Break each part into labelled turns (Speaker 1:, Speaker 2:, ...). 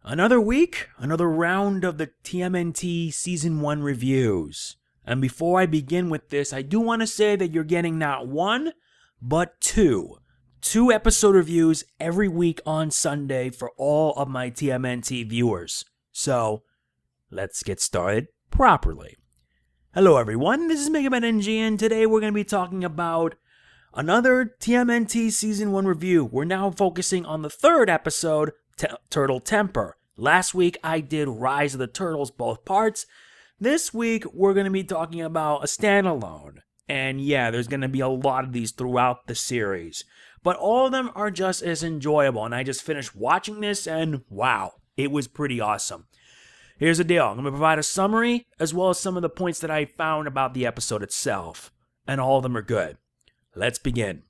Speaker 1: Another week, another round of the TMNT Season 1 reviews. And before I begin with this, I do want to say that you're getting not one, but two episode reviews every week on Sunday for all of my TMNT viewers. So, let's get started properly. Hello everyone, this is MegamanNG, and today we're going to be talking about another TMNT Season 1 review. We're now focusing on the third episode, Turtle Temper. Last week I did Rise of the Turtles, both parts. This week we're going to be talking about a standalone. And yeah, there's going to be a lot of these throughout the series. But all of them are just as enjoyable. And I just finished watching this and wow, it was pretty awesome. Here's the deal. I'm going to provide a summary as well as some of the points that I found about the episode itself. And all of them are good. Let's begin.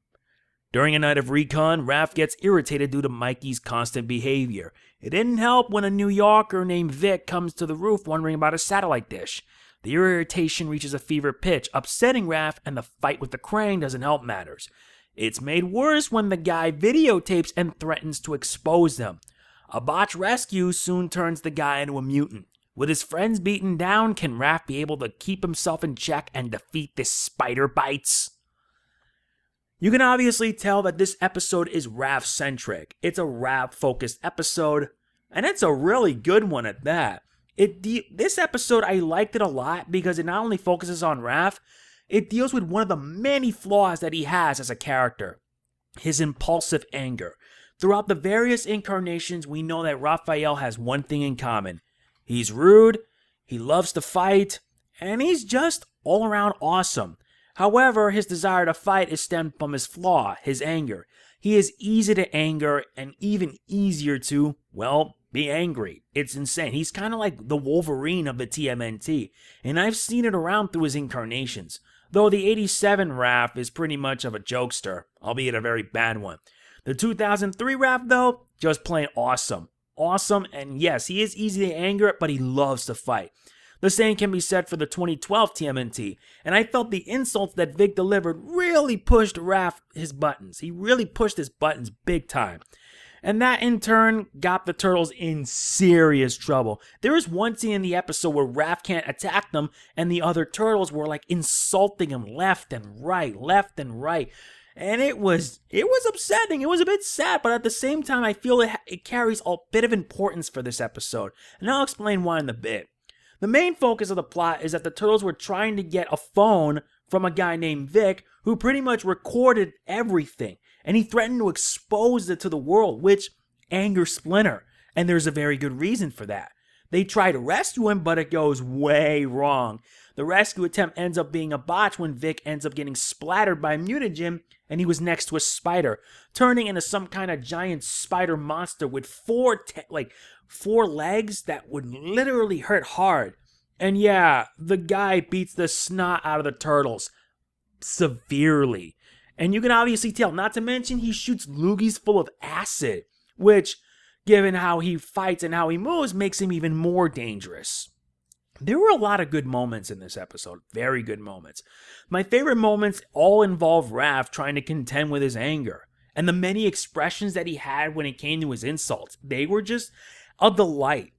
Speaker 1: During a night of recon, Raph gets irritated due to Mikey's constant behavior. It didn't help when a New Yorker named Vic comes to the roof wondering about a satellite dish. The irritation reaches a fever pitch, upsetting Raph, and the fight with the crane doesn't help matters. It's made worse when the guy videotapes and threatens to expose them. A botch rescue soon turns the guy into a mutant. With his friends beaten down, can Raph be able to keep himself in check and defeat this spider bites? You can obviously tell that this episode is Raph-centric. It's a Raph-focused episode, and it's a really good one at that. This episode, I liked it a lot because it not only focuses on Raph, it deals with one of the many flaws that he has as a character, his impulsive anger. Throughout the various incarnations, we know that Raphael has one thing in common. He's rude, he loves to fight, and he's just all around awesome. However, his desire to fight is stemmed from his flaw, his anger. He is easy to anger and even easier to, well, be angry. It's insane. He's kind of like the Wolverine of the TMNT, and I've seen it around through his incarnations. Though the 87 Raph is pretty much of a jokester, albeit a very bad one. The 2003 Raph, though, just plain awesome. Awesome, and yes, he is easy to anger, but he loves to fight. The same can be said for the 2012 TMNT, and I felt the insults that Vic delivered really pushed Raph his buttons. He really pushed his buttons big time. And that in turn got the Turtles in serious trouble. There is one scene in the episode where Raph can't attack them, and the other Turtles were like insulting him left and right. And it was upsetting. It was a bit sad, but at the same time, I feel it carries a bit of importance for this episode. And I'll explain why in a bit. The main focus of the plot is that the Turtles were trying to get a phone from a guy named Vic who pretty much recorded everything, and he threatened to expose it to the world, which angers Splinter, and there's a very good reason for that. They try to rescue him, but it goes way wrong. The rescue attempt ends up being a botch when Vic ends up getting splattered by mutagen, and he was next to a spider, turning into some kind of giant spider monster with four legs that would literally hurt hard. And yeah, the guy beats the snot out of the Turtles severely. And you can obviously tell, not to mention he shoots loogies full of acid, which, given how he fights and how he moves, makes him even more dangerous. There were a lot of good moments in this episode, very good moments. My favorite moments all involve Raph trying to contend with his anger, and the many expressions that he had when it came to his insults. They were just a delight.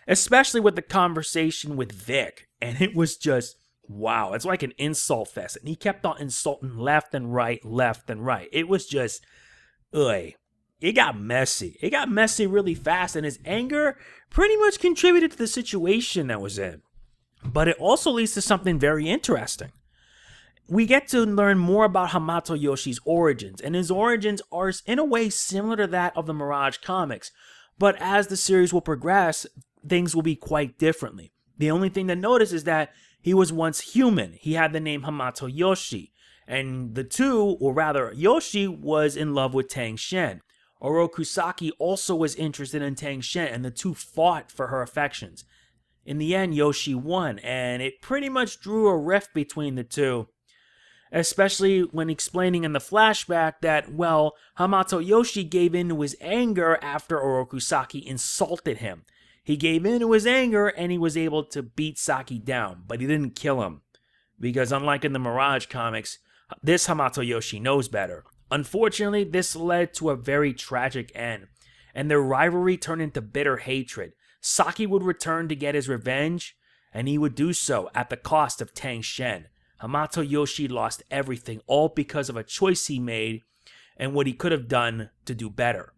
Speaker 1: Especially with the conversation with Vic, and it was just, wow, it's like an insult fest, and he kept on insulting left and right. It was just, ugh. It got messy. It got messy really fast, and his anger pretty much contributed to the situation that was in. But it also leads to something very interesting. We get to learn more about Hamato Yoshi's origins, and his origins are in a way similar to that of the Mirage comics. But as the series will progress, things will be quite differently. The only thing to notice is that he was once human. He had the name Hamato Yoshi, and Yoshi was in love with Tang Shen. Orokusaki also was interested in Tang Shen, and the two fought for her affections. In the end, Yoshi won, and it pretty much drew a rift between the two. Especially when explaining in the flashback that, well, Hamato Yoshi gave in to his anger after Orokusaki insulted him. He gave in to his anger, and he was able to beat Saki down, but he didn't kill him. Because unlike in the Mirage comics, this Hamato Yoshi knows better. Unfortunately, this led to a very tragic end. and their rivalry turned into bitter hatred. Saki would return to get his revenge, and he would do so at the cost of Tang Shen. Hamato Yoshi lost everything, all because of a choice he made and what he could have done to do better.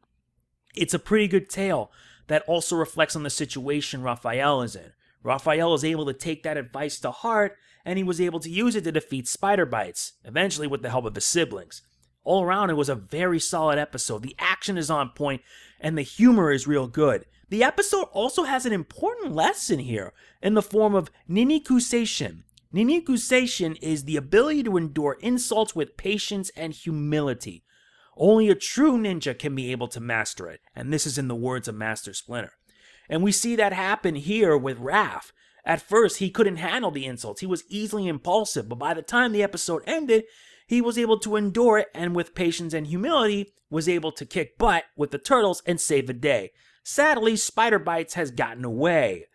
Speaker 1: It's a pretty good tale that also reflects on the situation Raphael is in. Raphael is able to take that advice to heart, and he was able to use it to defeat spider bites, eventually with the help of his siblings. All around, it was a very solid episode. The action is on point, and the humor is real good. The episode also has an important lesson here in the form of Ninikuseishin. Ninikuseishin is the ability to endure insults with patience and humility. Only a true ninja can be able to master it, and this is in the words of Master Splinter. And we see that happen here with Raph. At first, he couldn't handle the insults. He was easily impulsive, but by the time the episode ended, he was able to endure it, and with patience and humility, was able to kick butt with the turtles and save the day. Sadly, Spider Bites has gotten away.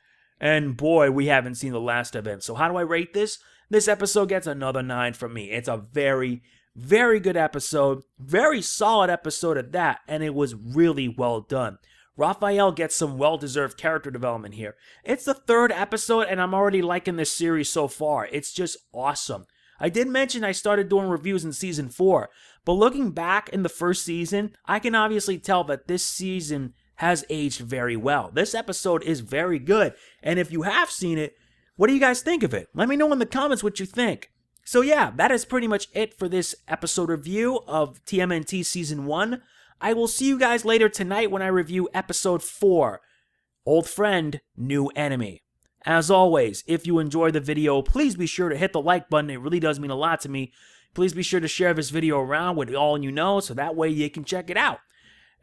Speaker 1: And boy, we haven't seen the last of him. So how do I rate this? This episode gets another 9 from me. It's a very, very good episode. Very solid episode at that. And it was really well done. Raphael gets some well-deserved character development here. It's the 3rd episode, and I'm already liking this series so far. It's just awesome. I did mention I started doing reviews in Season 4, but looking back in the first season, I can obviously tell that this season has aged very well. This episode is very good, and if you have seen it, what do you guys think of it? Let me know in the comments what you think. So yeah, that is pretty much it for this episode review of TMNT Season 1. I will see you guys later tonight when I review Episode 4, Old Friend, New Enemy. As always, if you enjoyed the video, please be sure to hit the like button. It really does mean a lot to me. Please be sure to share this video around with all you know so that way you can check it out.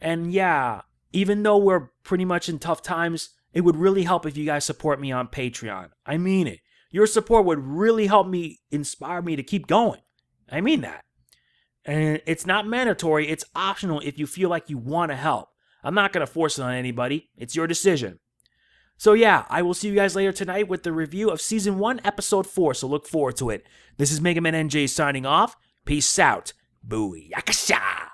Speaker 1: And yeah, even though we're pretty much in tough times, it would really help if you guys support me on Patreon. I mean it. Your support would really help me, inspire me to keep going. I mean that. And it's not mandatory, it's optional if you feel like you want to help. I'm not going to force it on anybody. It's your decision. So yeah, I will see you guys later tonight with the review of Season 1, Episode 4, so look forward to it. This is Mega Man NJ signing off. Peace out. Booyakasha!